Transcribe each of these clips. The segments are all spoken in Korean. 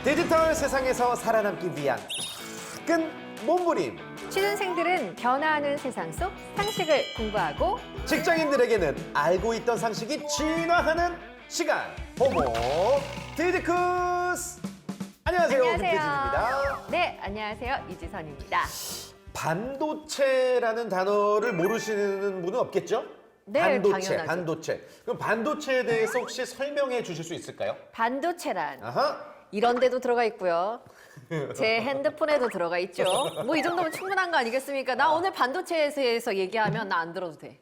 디지털 세상에서 살아남기 위한 끈 몸부림. 취준생들은 변화하는 세상 속 상식을 공부하고 직장인들에게는 알고 있던 상식이 진화하는 시간. 호모 디지쿠스. 안녕하세요. 김태진입니다. 네, 안녕하세요. 이지선입니다. 반도체라는 단어를 모르시는 분은 없겠죠? 네, 반도체, 당연하죠. 반도체. 그럼 반도체에 대해서 혹시 설명해 주실 수 있을까요? 반도체란 아하. 이런 데도 들어가 있고요. 제 핸드폰에도 들어가 있죠. 뭐 이 정도면 충분한 거 아니겠습니까? 나 오늘 반도체에 대해서 얘기하면 나 안 들어도 돼.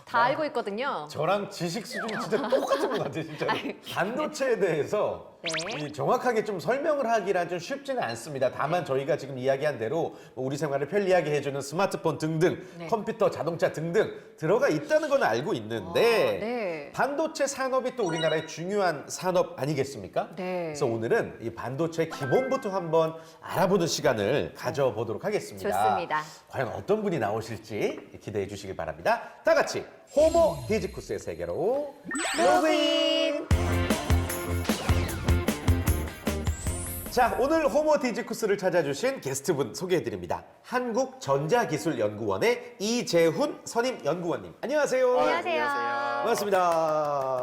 다 알고 있거든요. 저랑 지식 수준이 진짜 똑같은 것 같아요, 진짜. 반도체에 대해서 네. 이 정확하게 좀 설명을 하기란 좀 쉽지는 않습니다. 다만 저희가 지금 이야기한 대로 뭐 우리 생활을 편리하게 해주는 스마트폰 등등, 네. 컴퓨터, 자동차 등등 들어가 있다는 건 알고 있는데 네. 반도체 산업이 또 우리나라의 중요한 산업 아니겠습니까? 네. 그래서 오늘은 이 반도체 기본부터 한번 알아보는 시간을 가져보도록 하겠습니다. 좋습니다. 과연 어떤 분이 나오실지 기대해 주시기 바랍니다. 다 같이 호모 디지쿠스의 세계로 로그인! 자, 오늘 호모 디지쿠스를 찾아주신 게스트분 소개해드립니다. 한국전자기술연구원의 이재훈 선임연구원님. 안녕하세요. 안녕하세요. 반갑습니다.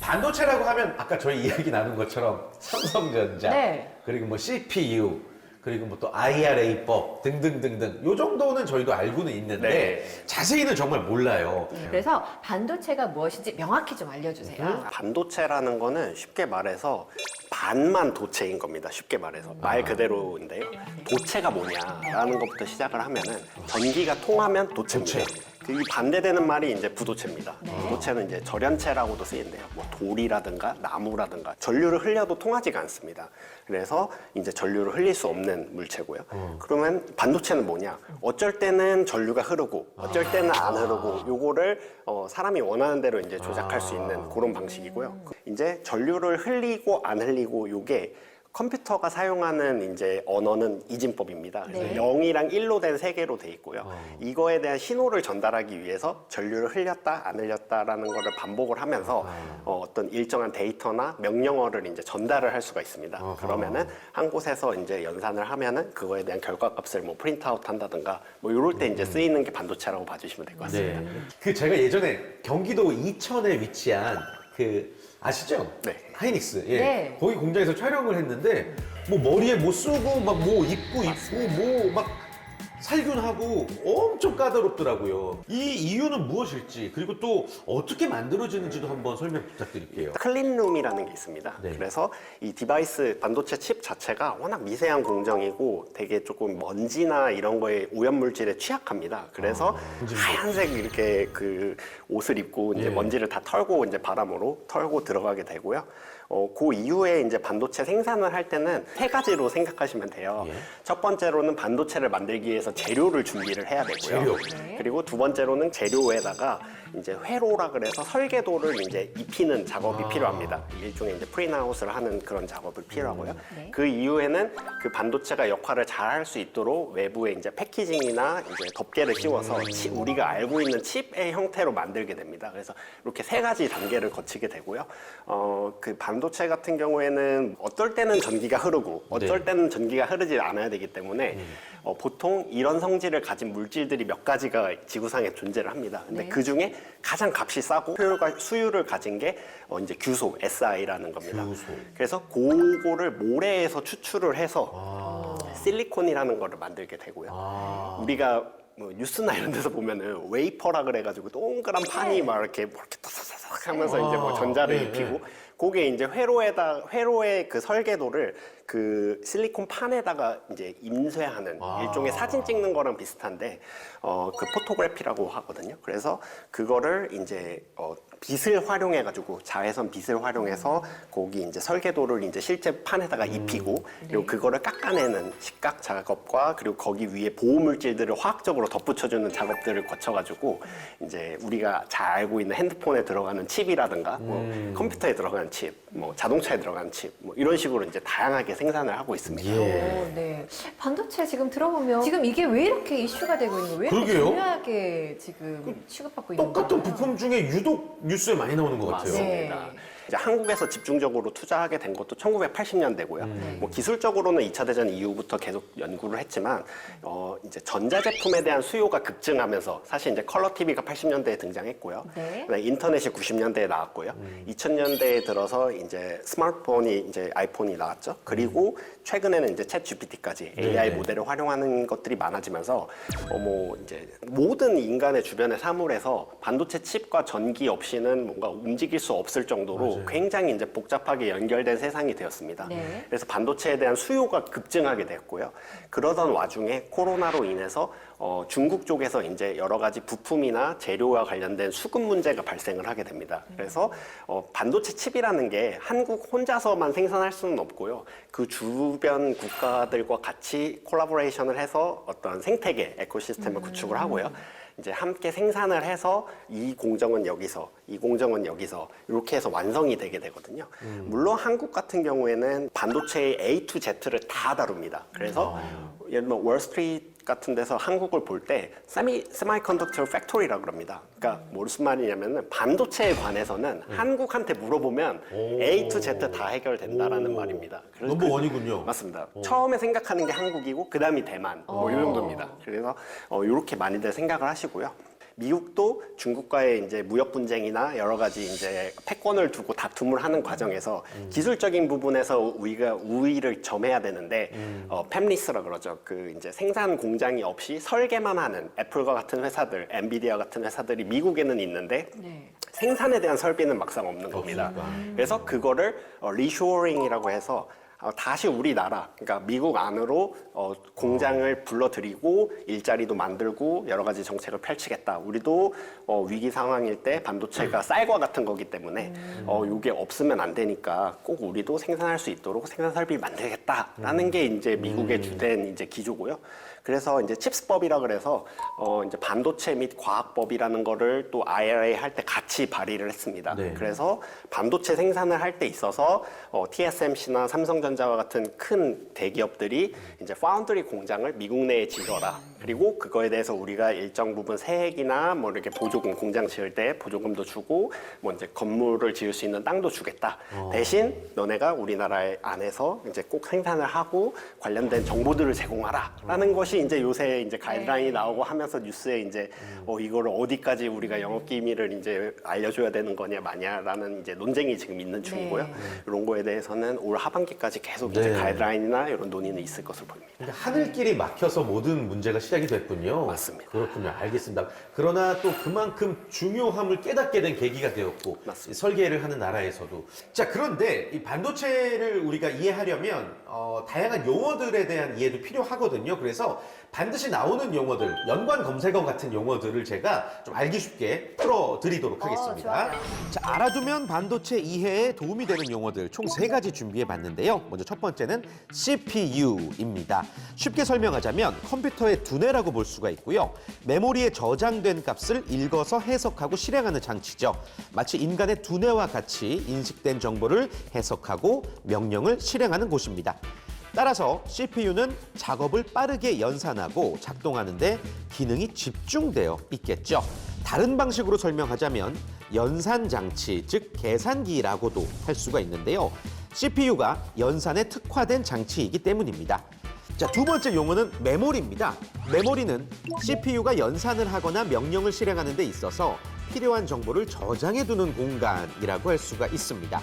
반도체라고 하면 아까 저희 이야기 나눈 것처럼 삼성전자, 네. 그리고 뭐 CPU, 그리고 뭐 또 IRA법 등등등등 요 정도는 저희도 알고는 있는데 네. 자세히는 정말 몰라요. 그래서 반도체가 무엇인지 명확히 좀 알려주세요. 반도체라는 거는 쉽게 말해서 반만 도체인 겁니다. 쉽게 말해서 말 그대로인데요. 도체가 뭐냐라는 것부터 시작을 하면은 전기가 통하면 도체입니다. 이 반대되는 말이 이제 부도체입니다. 부도체는 이제 절연체라고도 쓰인대요. 뭐 돌이라든가 나무라든가 전류를 흘려도 통하지가 않습니다. 그래서 이제 전류를 흘릴 수 없는 물체고요. 그러면 반도체는 뭐냐? 어쩔 때는 전류가 흐르고 어쩔 때는 안 흐르고 요거를 사람이 원하는 대로 이제 조작할 수 있는 그런 방식이고요. 이제 전류를 흘리고 안 흘리고 요게 컴퓨터가 사용하는 이제 언어는 이진법입니다. 그래서 네. 0이랑 1로 된 세개로 돼 있고요. 이거에 대한 신호를 전달하기 위해서 전류를 흘렸다 안 흘렸다라는 거를 반복을 하면서 어떤 일정한 데이터나 명령어를 이제 전달을 할 수가 있습니다. 그러면은 한 곳에서 이제 연산을 하면은 그거에 대한 결과값을 뭐 프린트아웃 한다든가 뭐 이럴 때 이제 쓰이는 게 반도체라고 봐주시면 될 것 같습니다. 그 제가 예전에 경기도 이천에 위치한 그 아시죠? 네. 하이닉스. 예. 네. 거기 공장에서 촬영을 했는데 뭐 머리에 뭐 쓰고 막 뭐 입고 뭐 막 살균하고 엄청 까다롭더라고요. 이 이유는 무엇일지 그리고 또 어떻게 만들어지는지도 한번 설명 부탁드릴게요. 클린룸이라는 게 있습니다. 네. 그래서 이 디바이스 반도체 칩 자체가 워낙 미세한 공정이고 되게 조금 먼지나 이런 거에 오염물질에 취약합니다. 그래서 하얀색 이렇게 그 옷을 입고 이제 예. 먼지를 다 털고 이제 바람으로 털고 들어가게 되고요. 그 이후에 이제 반도체 생산을 할 때는 세 가지로 생각하시면 돼요. 예. 첫 번째로는 반도체를 만들기 위해서 재료를 준비를 해야 되고요. 재료. 네. 그리고 두 번째로는 재료에다가 이제 회로라 그래서 설계도를 이제 입히는 작업이 필요합니다. 일종의 이제 프린아웃을 하는 그런 작업을 필요하고요. 네. 그 이후에는 그 반도체가 역할을 잘 할 수 있도록 외부에 이제 패키징이나 이제 덮개를 씌워서 우리가 알고 있는 칩의 형태로 만들게 됩니다. 그래서 이렇게 세 가지 단계를 거치게 되고요. 그 반도체 같은 경우에는 어떨 때는 전기가 흐르고 어쩔 때는 전기가 흐르지 않아야 되기 때문에 보통 이런 성질을 가진 물질들이 몇 가지가 지구상에 존재를 합니다. 근데 네. 그 중에 가장 값이 싸고 수율을 가진 게 이제 규소, SI라는 겁니다. 규소. 그래서 그거를 모래에서 추출을 해서 실리콘이라는 거를 만들게 되고요. 우리가 뭐 뉴스나 이런 데서 보면은 웨이퍼라 그래가지고 동그란 판이 막 이렇게 타사사삭 하면서 이제 뭐 전자를 입히고 그게 이제 회로의 그 설계도를 그 실리콘 판에다가 이제 임쇄하는 일종의 사진 찍는 거랑 비슷한데 그 포토그래피라고 하거든요. 그래서 그거를 이제 빛을 활용해가지고 자외선 빛을 활용해서 거기 이제 설계도를 이제 실제 판에다가 입히고 그리고 그거를 깎아내는 식각 작업과 그리고 거기 위에 보호 물질들을 화학적으로 덧붙여주는 작업들을 거쳐가지고 이제 우리가 잘 알고 있는 핸드폰에 들어가는 칩이라든가 뭐 컴퓨터에 들어가는 칩, 뭐 자동차에 들어가는 칩, 뭐 이런 식으로 이제 다양하게 생산을 하고 있습니다. 네. 반도체 지금 들어보면 지금 이게 왜 이렇게 이슈가 되고 있는 거예요? 왜 이렇게 그러게요. 중요하게 지금 취급받고 있는 거예요? 똑같은 부품 중에 유독 뉴스에 많이 나오는 것 같아요. 네. 맞습니다. 이제 한국에서 집중적으로 투자하게 된 것도 1980년대고요. 뭐 기술적으로는 2차 대전 이후부터 계속 연구를 했지만 이제 전자제품에 대한 수요가 급증하면서 사실 이제 컬러 TV가 80년대에 등장했고요. 네. 그다음에 인터넷이 90년대에 나왔고요. 2000년대에 들어서 이제 스마트폰이 이제 아이폰이 나왔죠. 그리고 최근에는 이제 챗 GPT까지 AI 네. 모델을 활용하는 것들이 많아지면서 뭐 이제 모든 인간의 주변의 사물에서 반도체 칩과 전기 없이는 뭔가 움직일 수 없을 정도로 굉장히 이제 복잡하게 연결된 세상이 되었습니다. 네. 그래서 반도체에 대한 수요가 급증하게 됐고요. 그러던 와중에 코로나로 인해서 중국 쪽에서 이제 여러 가지 부품이나 재료와 관련된 수급 문제가 발생을 하게 됩니다. 그래서 반도체 칩이라는 게 한국 혼자서만 생산할 수는 없고요. 그 주변 국가들과 같이 콜라보레이션을 해서 어떤 생태계 에코시스템을 구축을 하고요. 이제 함께 생산을 해서 이 공정은 여기서, 이 공정은 여기서 이렇게 해서 완성이 되게 되거든요. 물론 한국 같은 경우에는 반도체의 A to Z를 다 다룹니다. 그래서 예를 들면 월스트리트 같은 데서 한국을 볼 때 세미컨덕터 팩토리라고 그럽니다. 그러니까 무슨 말이냐면 반도체에 관해서는 한국한테 물어보면 A to Z 다 해결된다라는 말입니다. 넘버 원이군요. 맞습니다. 처음에 생각하는 게 한국이고 그 다음이 대만 뭐 이 정도입니다. 그래서 이렇게 많이들 생각을 하시고요. 미국도 중국과의 이제 무역 분쟁이나 여러 가지 이제 패권을 두고 다툼을 하는 과정에서 기술적인 부분에서 우리가 우위를 점해야 되는데 팹리스라 그러죠. 그 이제 생산 공장이 없이 설계만 하는 애플과 같은 회사들, 엔비디아 같은 회사들이 미국에는 있는데 네. 생산에 대한 설비는 막상 없는 겁니다. 그래서 그거를 리쇼어링이라고 해서 다시 우리나라, 그러니까 미국 안으로 공장을 불러들이고 일자리도 만들고 여러 가지 정책을 펼치겠다. 우리도 위기 상황일 때 반도체가 쌀과 같은 거기 때문에 이게 없으면 안 되니까 꼭 우리도 생산할 수 있도록 생산 설비 만들겠다라는 게 이제 미국의 주된 이제 기조고요. 그래서 이제 칩스법이라 그래서 이제 반도체 및 과학법이라는 거를 또 IRA 할 때 같이 발의를 했습니다. 네. 그래서 반도체 생산을 할 때 있어서 TSMC나 삼성전자와 같은 큰 대기업들이 이제 파운드리 공장을 미국 내에 지어라. 그리고 그거에 대해서 우리가 일정 부분 세액이나 뭐 이렇게 보조금, 공장 지을 때 보조금도 주고 뭐 이제 건물을 지을 수 있는 땅도 주겠다. 대신 너네가 우리나라 안에서 이제 꼭 생산을 하고 관련된 정보들을 제공하라라는 것이 이제 요새 이제 가이드라인이 나오고 하면서 뉴스에 이제 이거를 어디까지 우리가 영업 기밀을 이제 알려줘야 되는 거냐 마냐라는 이제 논쟁이 지금 있는 중이고요. 이런 거에 대해서는 올 하반기까지 계속 이제 네. 가이드라인이나 이런 논의는 있을 것으로 보입니다. 그러니까 하늘길이 막혀서 모든 문제가 시작이 됐군요. 맞습니다. 그렇군요. 알겠습니다. 그러나 또 그만큼 중요함을 깨닫게 된 계기가 되었고 맞습니다. 이 설계를 하는 나라에서도. 자, 그런데 이 반도체를 우리가 이해하려면 다양한 용어들에 대한 이해도 필요하거든요. 그래서 반드시 나오는 용어들, 연관 검색어 같은 용어들을 제가 좀 알기 쉽게 풀어드리도록 하겠습니다. 좋아요. 자, 알아두면 반도체 이해에 도움이 되는 용어들 총 3가지 준비해봤는데요. 먼저 첫 번째는 CPU입니다. 쉽게 설명하자면 컴퓨터의 두뇌라고 볼 수가 있고요. 메모리에 저장된 값을 읽어서 해석하고 실행하는 장치죠. 마치 인간의 두뇌와 같이 인식된 정보를 해석하고 명령을 실행하는 곳입니다. 따라서 CPU는 작업을 빠르게 연산하고 작동하는데 기능이 집중되어 있겠죠. 다른 방식으로 설명하자면 연산 장치, 즉 계산기라고도 할 수가 있는데요. CPU가 연산에 특화된 장치이기 때문입니다. 자, 두 번째 용어는 메모리입니다. 메모리는 CPU가 연산을 하거나 명령을 실행하는 데 있어서 필요한 정보를 저장해두는 공간이라고 할 수가 있습니다.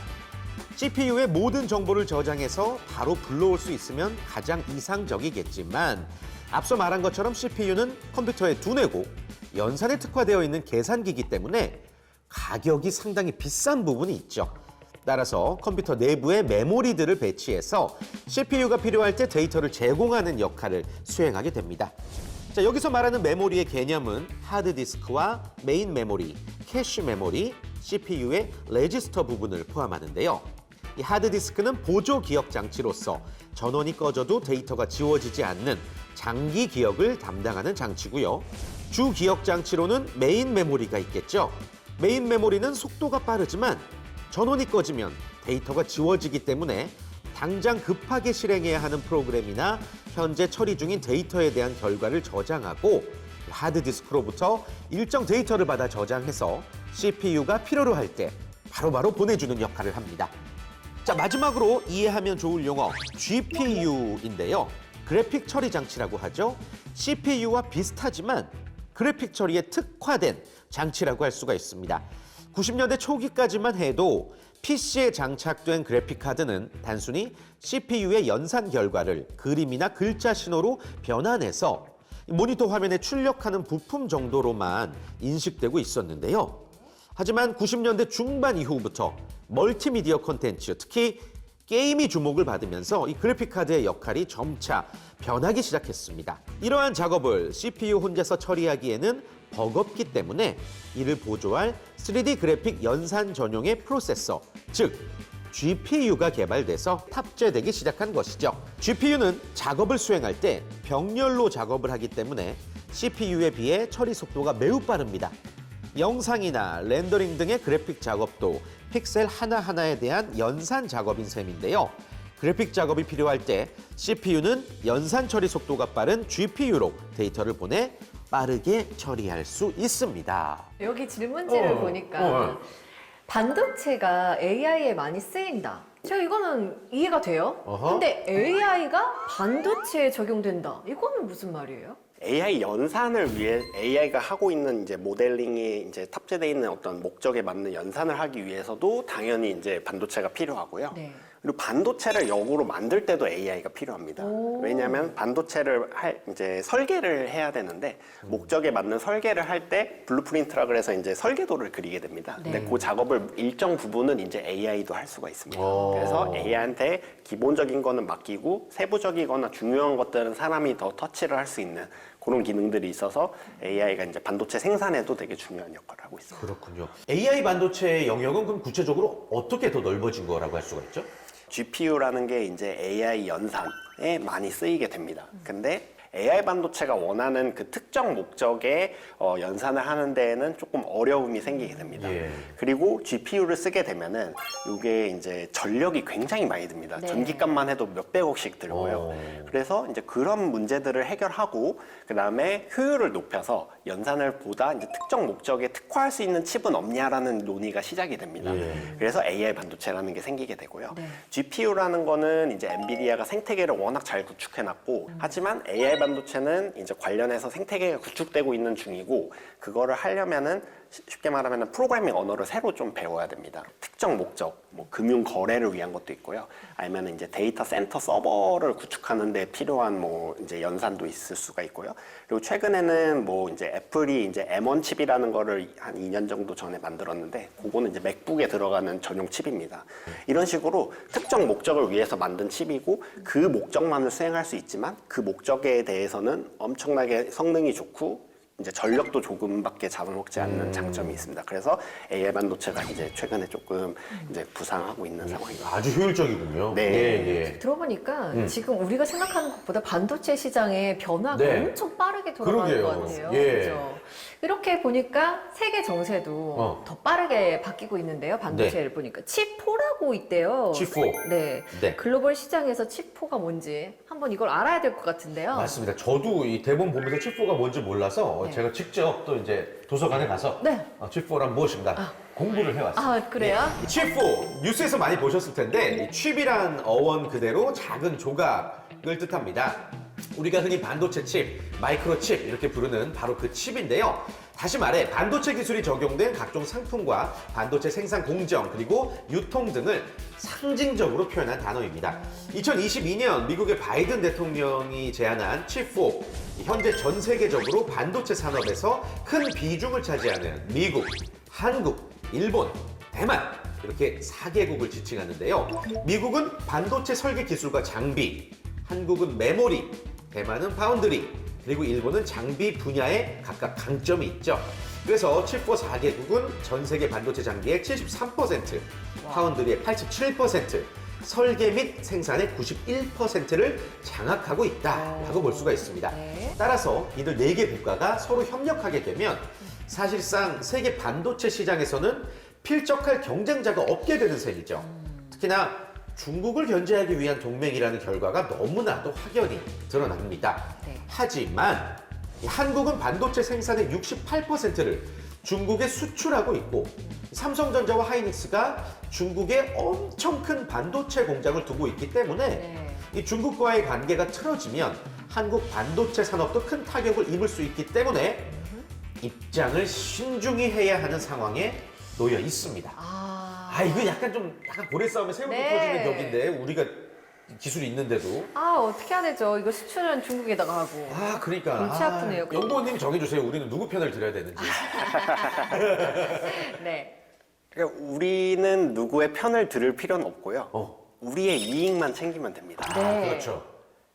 CPU의 모든 정보를 저장해서 바로 불러올 수 있으면 가장 이상적이겠지만 앞서 말한 것처럼 CPU는 컴퓨터의 두뇌고 연산에 특화되어 있는 계산기이기 때문에 가격이 상당히 비싼 부분이 있죠. 따라서 컴퓨터 내부에 메모리들을 배치해서 CPU가 필요할 때 데이터를 제공하는 역할을 수행하게 됩니다. 자, 여기서 말하는 메모리의 개념은 하드디스크와 메인 메모리, 캐시 메모리, CPU의 레지스터 부분을 포함하는데요. 이 하드디스크는 보조 기억 장치로서 전원이 꺼져도 데이터가 지워지지 않는 장기 기억을 담당하는 장치고요. 주 기억 장치로는 메인 메모리가 있겠죠. 메인 메모리는 속도가 빠르지만 전원이 꺼지면 데이터가 지워지기 때문에 당장 급하게 실행해야 하는 프로그램이나 현재 처리 중인 데이터에 대한 결과를 저장하고 하드디스크로부터 일정 데이터를 받아 저장해서 CPU가 필요로 할 때 바로바로 보내주는 역할을 합니다. 자, 마지막으로 이해하면 좋을 용어 GPU인데요. 그래픽 처리 장치라고 하죠. CPU와 비슷하지만 그래픽 처리에 특화된 장치라고 할 수가 있습니다. 90년대 초기까지만 해도 PC에 장착된 그래픽 카드는 단순히 CPU의 연산 결과를 그림이나 글자 신호로 변환해서 모니터 화면에 출력하는 부품 정도로만 인식되고 있었는데요. 하지만 90년대 중반 이후부터 멀티미디어 콘텐츠, 특히 게임이 주목을 받으면서 이 그래픽카드의 역할이 점차 변하기 시작했습니다. 이러한 작업을 CPU 혼자서 처리하기에는 버겁기 때문에 이를 보조할 3D 그래픽 연산 전용의 프로세서, 즉 GPU가 개발돼서 탑재되기 시작한 것이죠. GPU는 작업을 수행할 때 병렬로 작업을 하기 때문에 CPU에 비해 처리 속도가 매우 빠릅니다. 영상이나 렌더링 등의 그래픽 작업도 픽셀 하나하나에 대한 연산 작업인 셈인데요. 그래픽 작업이 필요할 때 CPU는 연산 처리 속도가 빠른 GPU로 데이터를 보내 빠르게 처리할 수 있습니다. 여기 질문지를 보니까 반도체가 AI에 많이 쓰인다. 제가 이거는 이해가 돼요. 어허. 근데 AI가 반도체에 적용된다. 이거는 무슨 말이에요? AI 연산을 위해 AI가 하고 있는 이제 모델링이 이제 탑재되어 있는 어떤 목적에 맞는 연산을 하기 위해서도 당연히 이제 반도체가 필요하고요. 네. 그리고 반도체를 역으로 만들 때도 AI가 필요합니다. 왜냐하면 반도체를 이제 설계를 해야 되는데 목적에 맞는 설계를 할 때 블루프린트라 그래서 이제 설계도를 그리게 됩니다. 네. 근데 그 작업을 일정 부분은 이제 AI도 할 수가 있습니다. 오. 그래서 AI한테 기본적인 거는 맡기고 세부적이거나 중요한 것들은 사람이 더 터치를 할 수 있는 그런 기능들이 있어서 AI가 이제 반도체 생산에도 되게 중요한 역할을 하고 있습니다. 그렇군요. AI 반도체의 영역은 그럼 구체적으로 어떻게 더 넓어진 거라고 할 수가 있죠? GPU라는 게 이제 AI 연산에 많이 쓰이게 됩니다. 근데 AI 반도체가 원하는 그 특정 목적의 연산을 하는 데에는 조금 어려움이 생기게 됩니다. 예. 그리고 GPU를 쓰게 되면은 이게 이제 전력이 굉장히 많이 듭니다. 네. 전기값만 해도 몇백억씩 들고요. 그래서 이제 그런 문제들을 해결하고 그 다음에 효율을 높여서 연산을 보다 이제 특정 목적에 특화할 수 있는 칩은 없냐라는 논의가 시작이 됩니다. 예. 그래서 AI 반도체라는 게 생기게 되고요. 네. GPU라는 거는 이제 엔비디아가 생태계를 워낙 잘 구축해놨고, 하지만 AI 반도체는 이제 관련해서 생태계가 구축되고 있는 중이고, 그거를 하려면은 쉽게 말하면 프로그래밍 언어를 새로 좀 배워야 됩니다. 특정 목적, 뭐 금융 거래를 위한 것도 있고요. 아니면 이제 데이터 센터 서버를 구축하는 데 필요한 뭐 이제 연산도 있을 수가 있고요. 그리고 최근에는 뭐 이제 애플이 이제 M1 칩이라는 거를 한 2년 정도 전에 만들었는데, 그거는 이제 맥북에 들어가는 전용 칩입니다. 이런 식으로 특정 목적을 위해서 만든 칩이고, 그 목적만을 수행할 수 있지만 그 목적에 대해서는 엄청나게 성능이 좋고 이제 전력도 조금밖에 잡아먹지 않는 장점이 있습니다. 그래서 AI 반도체가 이제 최근에 조금 이제 부상하고 있는 상황입니다. 아주 효율적이군요. 네. 예, 예. 들어보니까 지금 우리가 생각하는 것보다 반도체 시장의 변화가 네. 엄청 빠르게 돌아가는 그러게요. 것 같아요. 예. 그렇죠? 이렇게 보니까 세계 정세도 더 빠르게 바뀌고 있는데요. 반도체를 보니까 칩4라고 있대요. 칩4. 네. 네. 글로벌 시장에서 칩4가 뭔지 한번 이걸 알아야 될 것 같은데요. 맞습니다. 저도 이 대본 보면서 칩4가 뭔지 몰라서 네. 제가 직접 또 이제 도서관에 가서 네. 칩4란 무엇인가 공부를 해왔습니다. 아, 그래요? 이 칩4 뉴스에서 많이 보셨을 텐데 이 칩이란 어원 그대로 작은 조각을 뜻합니다. 우리가 흔히 반도체 칩, 마이크로칩 이렇게 부르는 바로 그 칩인데요. 다시 말해 반도체 기술이 적용된 각종 상품과 반도체 생산 공정 그리고 유통 등을 상징적으로 표현한 단어입니다. 2022년 미국의 바이든 대통령이 제안한 칩4, 현재 전 세계적으로 반도체 산업에서 큰 비중을 차지하는 미국, 한국, 일본, 대만 이렇게 4개국을 지칭하는데요. 미국은 반도체 설계 기술과 장비, 한국은 메모리, 대만은 파운드리, 그리고 일본은 장비 분야에 각각 강점이 있죠. 그래서 칩4 4개국은 전 세계 반도체 장비의 73%, 파운드리의 87%, 설계 및 생산의 91%를 장악하고 있다라고 볼 수가 있습니다. 네. 따라서 이들 4개 국가가 서로 협력하게 되면 사실상 세계 반도체 시장에서는 필적할 경쟁자가 없게 되는 셈이죠. 특히나 중국을 견제하기 위한 동맹이라는 결과가 너무나도 확연히 드러납니다. 네. 하지만 이 한국은 반도체 생산의 68%를 중국에 수출하고 있고 삼성전자와 하이닉스가 중국에 엄청 큰 반도체 공장을 두고 있기 때문에 네. 이 중국과의 관계가 틀어지면 한국 반도체 산업도 큰 타격을 입을 수 있기 때문에 입장을 신중히 해야 하는 상황에 놓여 있습니다. 이거 약간 고래 싸움에 새우도 네. 터지는 격인데 우리가 기술이 있는데도 어떻게 해야 되죠? 이거 수출은 중국에다가 하고. 그러니까 골치 아프네요. 연구원님 정해주세요. 우리는 누구 편을 들어야 되는지. 네. 그러니까 우리는 누구의 편을 들을 필요는 없고요. 우리의 이익만 챙기면 됩니다. 네. 그렇죠.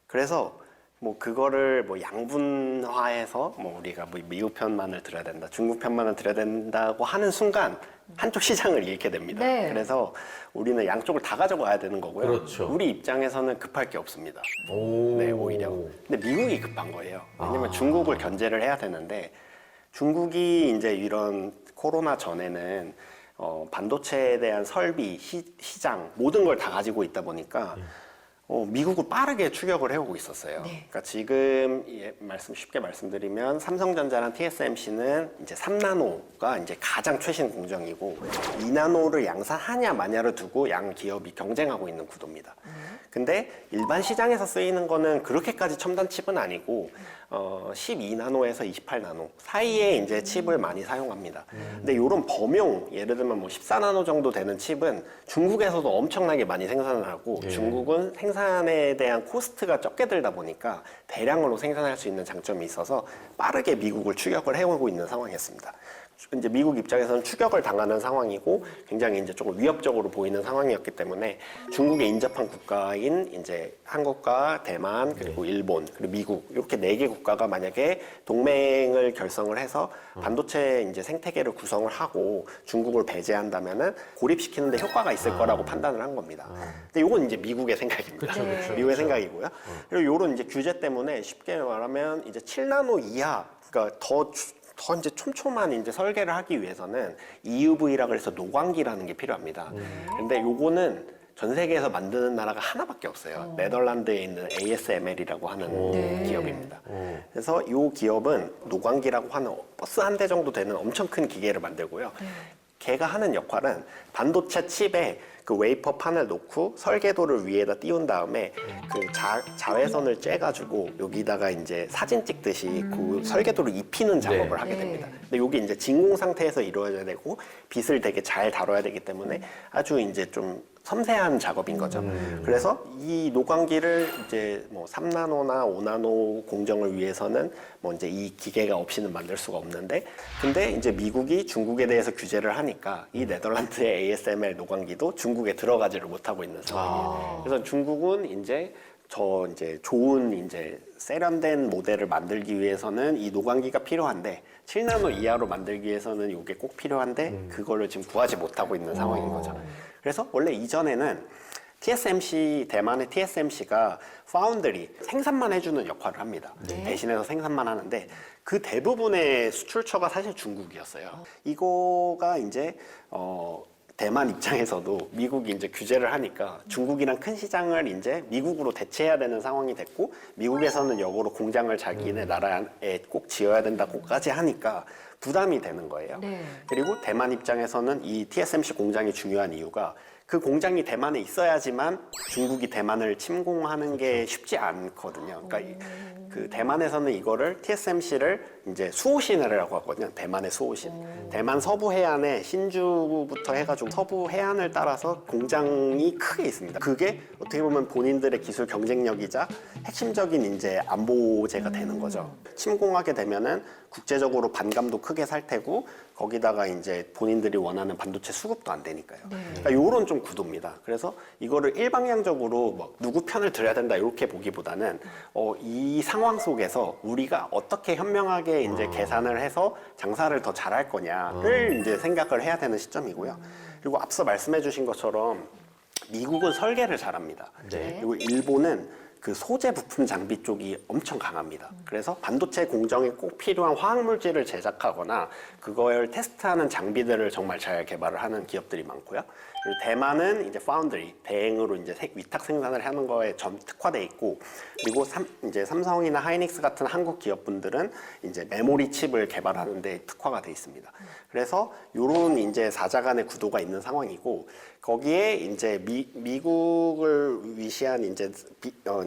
그래서 뭐 그거를 뭐 양분화해서 뭐 우리가 뭐 미국 편만을 들어야 된다, 중국 편만을 들어야 된다고 하는 순간 한쪽 시장을 잃게 됩니다. 네. 그래서 우리는 양쪽을 다 가져가야 되는 거고요. 그렇죠. 우리 입장에서는 급할 게 없습니다. 네, 오히려. 근데 미국이 급한 거예요. 왜냐면 중국을 견제를 해야 되는데 중국이 이제 이런 코로나 전에는 반도체에 대한 설비, 시장 모든 걸 다 가지고 있다 보니까 미국을 빠르게 추격을 해오고 있었어요. 네. 그러니까 지금 쉽게 말씀드리면 삼성전자랑 TSMC는 이제 3나노가 이제 가장 최신 공정이고 2나노를 양산하냐 마냐를 두고 양 기업이 경쟁하고 있는 구도입니다. 근데 일반 시장에서 쓰이는 거는 그렇게까지 첨단 칩은 아니고 12나노에서 28나노 사이에 이제 칩을 많이 사용합니다. 근데 이런 범용, 예를 들면 뭐 14나노 정도 되는 칩은 중국에서도 엄청나게 많이 생산을 하고 중국은 생산에 대한 코스트가 적게 들다 보니까 대량으로 생산할 수 있는 장점이 있어서 빠르게 미국을 추격을 해오고 있는 상황이었습니다. 이제 미국 입장에서는 추격을 당하는 상황이고 굉장히 이제 조금 위협적으로 보이는 상황이었기 때문에 중국에 인접한 국가인 이제 한국과 대만 그리고 일본 그리고 미국 이렇게 4개 국가가 만약에 동맹을 결성을 해서 반도체 이제 생태계를 구성을 하고 중국을 배제한다면은 고립시키는데 효과가 있을 거라고 판단을 한 겁니다. 근데 이건 이제 미국의 생각입니다. 그쵸, 그쵸, 미국의 그쵸. 생각이고요. 그리고 이런 이제 규제 때문에 쉽게 말하면 이제 7나노 이하 그러니까 더 이제 촘촘한 이제 설계를 하기 위해서는 EUV라 그래서 노광기라는 게 필요합니다. 근데 요거는 전 세계에서 만드는 나라가 하나밖에 없어요. 네덜란드에 있는 ASML이라고 하는 기업입니다. 그래서 이 기업은 노광기라고 하는 버스 한 대 정도 되는 엄청 큰 기계를 만들고요. 걔가 하는 역할은 반도체 칩에 그 웨이퍼 판을 놓고 설계도를 위에다 띄운 다음에 그 자외선을 쬐가지고 여기다가 이제 사진 찍듯이 그 설계도를 입히는 작업을 하게 됩니다. 근데 이게 이제 진공 상태에서 이루어져야 되고 빛을 되게 잘 다뤄야 되기 때문에 아주 이제 좀 섬세한 작업인 거죠. 그래서 이 노광기를 이제 뭐 3나노나 5나노 공정을 위해서는 뭐 이제 이 기계가 없이는 만들 수가 없는데 근데 이제 미국이 중국에 대해서 규제를 하니까 이 네덜란드의 ASML 노광기도 중국에 들어가지를 못하고 있는 상황이에요. 그래서 중국은 이제 좋은 이제 세련된 모델을 만들기 위해서는 이 노광기가 필요한데 7나노 이하로 만들기 위해서는 이게 꼭 필요한데 그거를 지금 구하지 못하고 있는 상황인 거죠. 그래서 원래 이전에는 대만의 TSMC가 파운드리 생산만 해주는 역할을 합니다. 대신해서 생산만 하는데 그 대부분의 수출처가 사실 중국이었어요. 이거가 이제 대만 입장에서도 미국이 이제 규제를 하니까 중국이랑 큰 시장을 이제 미국으로 대체해야 되는 상황이 됐고 미국에서는 역으로 공장을 자기네 나라에 꼭 지어야 된다고까지 하니까 부담이 되는 거예요. 그리고 대만 입장에서는 이 TSMC 공장이 중요한 이유가 그 공장이 대만에 있어야지만 중국이 대만을 침공하는 게 쉽지 않거든요. 그러니까 그 대만에서는 이거를 TSMC를 이제 수호신이라고 하거든요. 대만의 수호신. 대만 서부 해안에 신주부터 해가지고 서부 해안을 따라서 공장이 크게 있습니다. 그게 어떻게 보면 본인들의 기술 경쟁력이자 핵심적인 이제 안보제가 되는 거죠. 침공하게 되면은 국제적으로 반감도 크게 살 테고 거기다가 이제 본인들이 원하는 반도체 수급도 안 되니까요. 그러니까 요런 좀 구도입니다. 그래서 이거를 일방향적으로 뭐 누구 편을 들어야 된다 이렇게 보기보다는 이 상황 속에서 우리가 어떻게 현명하게 이제 계산을 해서 장사를 더 잘할 거냐를 이제 생각을 해야 되는 시점이고요. 그리고 앞서 말씀해 주신 것처럼 미국은 설계를 잘합니다. 그리고 일본은 그 소재 부품 장비 쪽이 엄청 강합니다. 그래서 반도체 공정에 꼭 필요한 화학물질을 제작하거나 그걸 테스트하는 장비들을 정말 잘 개발을 하는 기업들이 많고요. 그리고 대만은 이제 파운드리, 대행으로 이제 위탁 생산을 하는 거에 특화돼 있고, 그리고 이제 삼성이나 하이닉스 같은 한국 기업분들은 이제 메모리 칩을 개발하는 데 특화가 돼 있습니다. 그래서 요런 이제 사자 간의 구도가 있는 상황이고, 거기에 이제 미국을 위시한 이제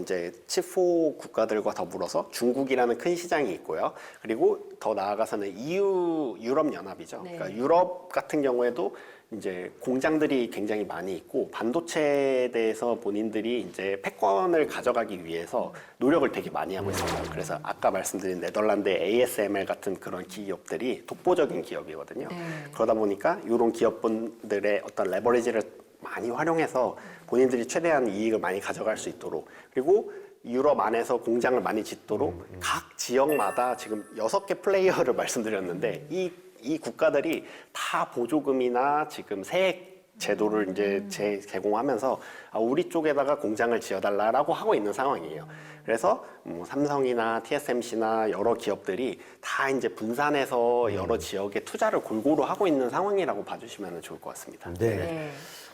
이제 칩4 국가들과 더불어서 중국이라는 큰 시장이 있고요. 그리고 더 나아가서는 유럽 연합이죠. 네. 그러니까 유럽 같은 경우에도 이제 공장들이 굉장히 많이 있고 반도체에 대해서 본인들이 이제 패권을 가져가기 위해서 노력을 되게 많이 하고 있습니다. 그래서 아까 말씀드린 네덜란드의 ASML 같은 그런 기업들이 독보적인 기업이거든요. 그러다 보니까 이런 기업분들의 어떤 레버리지를 많이 활용해서 본인들이 최대한 이익을 많이 가져갈 수 있도록, 그리고 유럽 안에서 공장을 많이 짓도록 각 지역마다 지금 6개 플레이어를 말씀드렸는데 이 국가들이 다 보조금이나 지금 세액 제도를 이제 제공하면서 우리 쪽에다가 공장을 지어달라라고 하고 있는 상황이에요. 그래서 뭐 삼성이나 TSMC나 여러 기업들이 다 이제 분산해서 여러 지역에 투자를 골고루 하고 있는 상황이라고 봐주시면 좋을 것 같습니다. 네. 네.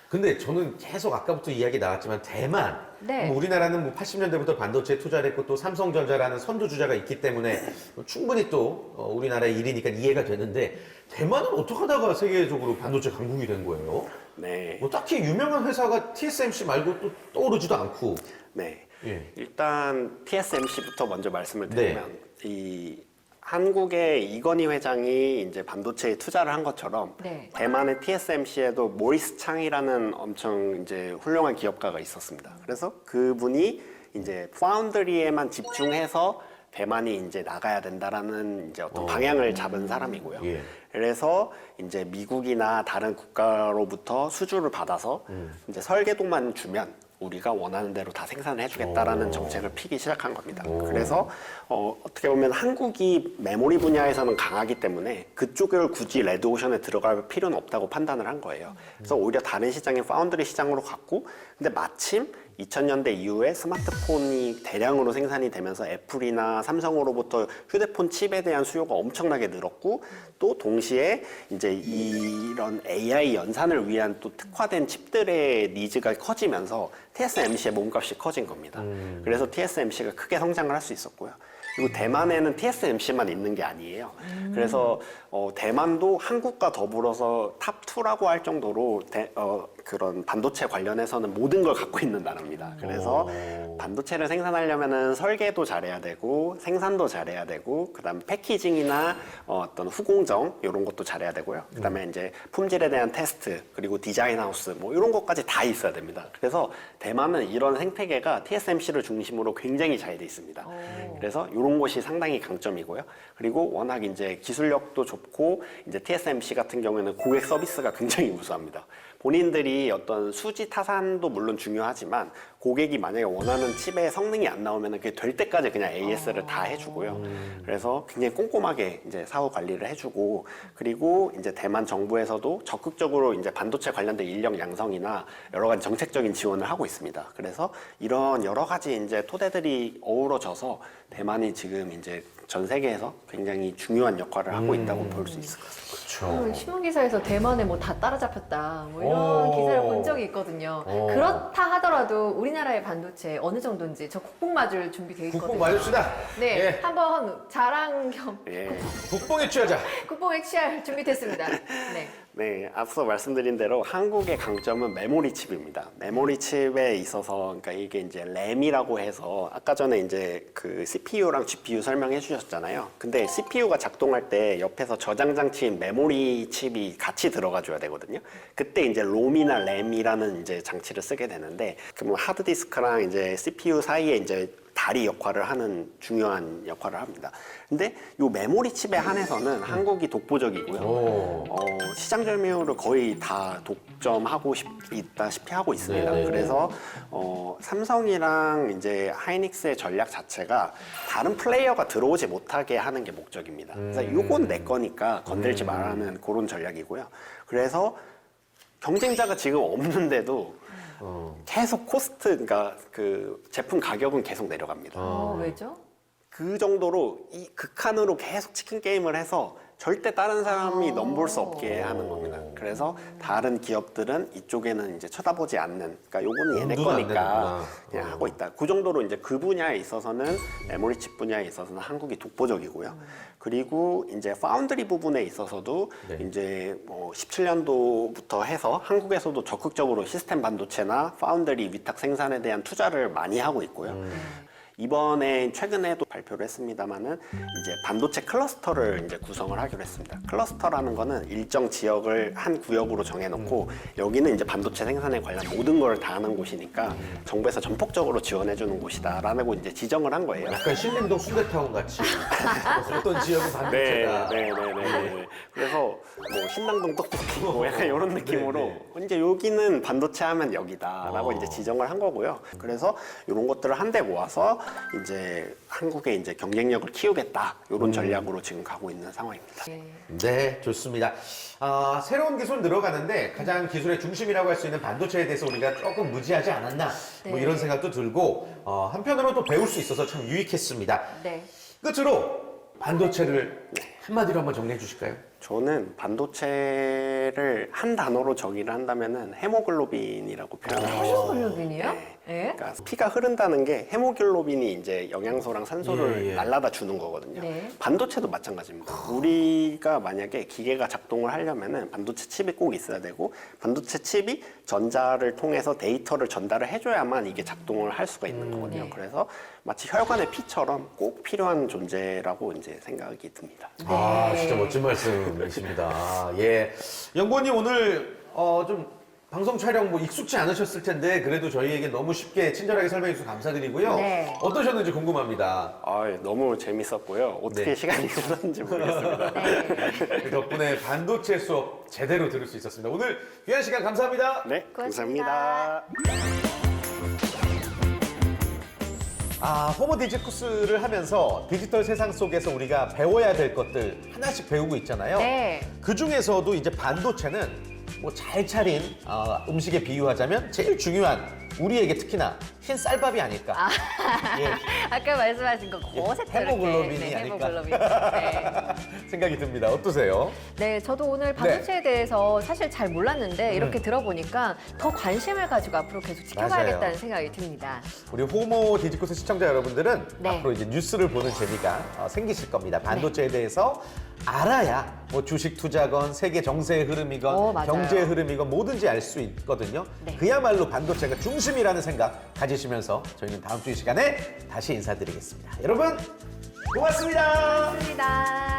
근데 저는 계속 아까부터 이야기 나왔지만 대만, 네. 뭐 우리나라는 뭐 80년대부터 반도체에 투자를 했고 또 삼성전자라는 선두주자가 있기 때문에 충분히 또 우리나라의 일이니까 이해가 되는데 대만은 어떻게 하다가 세계적으로 반도체 강국이 된 거예요? 네. 뭐 딱히 유명한 회사가 TSMC 말고 또 떠오르지도 않고. 네. 예. 일단 TSMC부터 먼저 말씀을 드리면 이 한국의 이건희 회장이 이제 반도체에 투자를 한 것처럼 네. 대만의 TSMC에도 모리스 창이라는 엄청 이제 훌륭한 기업가가 있었습니다. 그래서 그분이 이제 파운드리에만 집중해서 대만이 이제 나가야 된다라는 이제 어떤 방향을 잡은 사람이고요. 예. 그래서 이제 미국이나 다른 국가로부터 수주를 받아서 이제 설계도만 주면 우리가 원하는 대로 다 생산을 해주겠다라는 정책을 피기 시작한 겁니다. 그래서 어떻게 보면 한국이 메모리 분야에서는 강하기 때문에 그쪽을 굳이 레드오션에 들어갈 필요는 없다고 판단을 한 거예요. 그래서 오히려 다른 시장인 파운드리 시장으로 갔고, 근데 마침 2000년대 이후에 스마트폰이 대량으로 생산이 되면서 애플이나 삼성으로부터 휴대폰 칩에 대한 수요가 엄청나게 늘었고, 또 동시에 이제 이런 AI 연산을 위한 또 특화된 칩들의 니즈가 커지면서 TSMC의 몸값이 커진 겁니다. 그래서 TSMC가 크게 성장을 할 수 있었고요. 그리고 대만에는 TSMC만 있는 게 아니에요. 그래서 대만도 한국과 더불어서 탑2라고 할 정도로 그런 반도체 관련해서는 모든 걸 갖고 있는 나라입니다. 그래서 반도체를 생산하려면은 설계도 잘해야 되고 생산도 잘해야 되고 그다음 패키징이나 어떤 후공정 이런 것도 잘해야 되고요. 그다음에 이제 품질에 대한 테스트 그리고 디자인 하우스 뭐 이런 것까지 다 있어야 됩니다. 그래서 대만은 이런 생태계가 TSMC를 중심으로 굉장히 잘 돼 있습니다. 그래서 이런 것이 상당히 강점이고요. 그리고 워낙 이제 기술력도 좋고 이제 TSMC 같은 경우에는 고객 서비스가 굉장히 우수합니다. 본인들이 어떤 수지 타산도 물론 중요하지만 고객이 만약에 원하는 칩의 성능이 안 나오면 그게 될 때까지 그냥 AS를 다 해주고요. 그래서 굉장히 꼼꼼하게 이제 사후 관리를 해주고, 그리고 이제 대만 정부에서도 적극적으로 이제 반도체 관련된 인력 양성이나 여러 가지 정책적인 지원을 하고 있습니다. 그래서 이런 여러 가지 이제 토대들이 어우러져서 대만이 지금 이제 전 세계에서 굉장히 중요한 역할을 하고 있다고 볼 수 있을 것 같습니다. 그렇죠. 신문 기사에서 대만에 뭐 다 따라잡혔다 뭐 이런 기사를 본 적이 있거든요. 그렇다 하더라도 우리나라의 반도체 어느 정도인지 저 국뽕 맞을 준비되어 있거든요. 국뽕 맞읍시다. 네, 예. 한번 자랑 겸 예. 국뽕에 취하자. 국뽕에 취할 준비됐습니다. 네. 네, 앞서 말씀드린 대로 한국의 강점은 메모리 칩입니다. 메모리 칩에 있어서, 그러니까 이게 이제 램이라고 해서 아까 전에 이제 그 CPU랑 GPU 설명해 주셨잖아요. 근데 CPU가 작동할 때 옆에서 저장 장치인 메모리 칩이 같이 들어가 줘야 되거든요. 그때 이제 롬이나 램이라는 이제 장치를 쓰게 되는데, 그러면 하드디스크랑 이제 CPU 사이에 이제 다리 역할을 하는 중요한 역할을 합니다. 근데 이 메모리 칩에 한해서는 한국이 독보적이고요. 시장 점유율을 거의 다 독점하고 있다시피 하고 있습니다. 네네. 그래서 삼성이랑 이제 하이닉스의 전략 자체가 다른 플레이어가 들어오지 못하게 하는 게 목적입니다. 그래서 이건 내 거니까 건들지 말라는 그런 전략이고요. 그래서 경쟁자가 지금 없는데도 계속 코스트, 그러니까 그 제품 가격은 계속 내려갑니다. 왜죠? 그 정도로 이 극한으로 계속 치킨 게임을 해서 절대 다른 사람이 넘볼 수 없게 하는 겁니다. 그래서 다른 기업들은 이쪽에는 이제 쳐다보지 않는, 그러니까 요거는 얘네 눈은 안 거니까 되는구나. 그냥 하고 있다. 그 정도로 이제 그 분야에 있어서는 메모리 칩 분야에 있어서는 한국이 독보적이고요. 그리고 이제 파운드리 부분에 있어서도 네. 이제 뭐 17년도부터 해서 한국에서도 적극적으로 시스템 반도체나 파운드리 위탁 생산에 대한 투자를 많이 하고 있고요. 이번에 최근에도 발표를 했습니다만은 이제 반도체 클러스터를 이제 구성을 하기로 했습니다. 클러스터라는 거는 일정 지역을 한 구역으로 정해놓고 여기는 이제 반도체 생산에 관련 모든 걸 다 하는 곳이니까 정부에서 전폭적으로 지원해주는 곳이다라고 이제 지정을 한 거예요. 약간 신림동 순대타운 같이 어떤 지역은 반도체다. 네. 그래서 뭐 신당동 떡볶이 뭐 약간 이런 느낌으로 이제 여기는 반도체 하면 여기다라고 이제 지정을 한 거고요. 그래서 이런 것들을 한데 모아서 이제 한국의 이제 경쟁력을 키우겠다 이런 전략으로 지금 가고 있는 상황입니다. 네, 좋습니다. 새로운 기술 늘어가는데 가장 기술의 중심이라고 할 수 있는 반도체에 대해서 우리가 조금 무지하지 않았나 뭐 네. 이런 생각도 들고 한편으로 또 배울 수 있어서 참 유익했습니다. 네. 끝으로 반도체를 한마디로 한번 정리해 주실까요? 저는 반도체를 한 단어로 정의를 한다면은 헤모글로빈이라고 표현을 하고 싶어요. 헤모글로빈이요? 예? 그러니까 피가 흐른다는 게 헤모글로빈이 이제 영양소랑 산소를 예. 날라다 주는 거거든요. 네. 반도체도 마찬가지입니다. 우리가 만약에 기계가 작동을 하려면은 반도체 칩이 꼭 있어야 되고 반도체 칩이 전자를 통해서 데이터를 전달을 해줘야만 이게 작동을 할 수가 있는 거거든요. 네. 그래서 마치 혈관의 피처럼 꼭 필요한 존재라고 이제 생각이 듭니다. 진짜 멋진 말씀이십니다. 예. 연구원님 오늘 좀 방송 촬영 뭐 익숙치 않으셨을 텐데 그래도 저희에게 너무 쉽게 친절하게 설명해 주셔서 감사드리고요. 네. 어떠셨는지 궁금합니다. 너무 재밌었고요. 어떻게 네. 시간이 흘렀는지 모르겠습니다. 그 덕분에 반도체 수업 제대로 들을 수 있었습니다. 오늘 귀한 시간 감사합니다. 네, 고맙습니다. 감사합니다. 호모 디지쿠스를 하면서 디지털 세상 속에서 우리가 배워야 될 것들 하나씩 배우고 있잖아요. 네. 그 중에서도 이제 반도체는 뭐 잘 차린 음식에 비유하자면 제일 중요한 우리에게 특히나 흰 쌀밥이 아닐까. 예, 아까 말씀하신 거 고색 헤모글로빈이 아닐까. 네. 생각이 듭니다. 어떠세요? 네, 저도 오늘 반도체에 대해서 사실 잘 몰랐는데 이렇게 들어보니까 더 관심을 가지고 앞으로 계속 지켜봐야겠다는 맞아요. 생각이 듭니다. 우리 호모 디지쿠스 시청자 여러분들은 네. 앞으로 이제 뉴스를 보는 재미가 생기실 겁니다. 반도체에 대해서 알아야 뭐 주식 투자건 세계 정세의 흐름이건 맞아요. 경제의 흐름이건 뭐든지 알 수 있거든요. 네. 그야말로 반도체가 중심이라는 생각 가지시면서 저희는 다음 주 이 시간에 다시 인사드리겠습니다. 여러분 고맙습니다. 고맙습니다.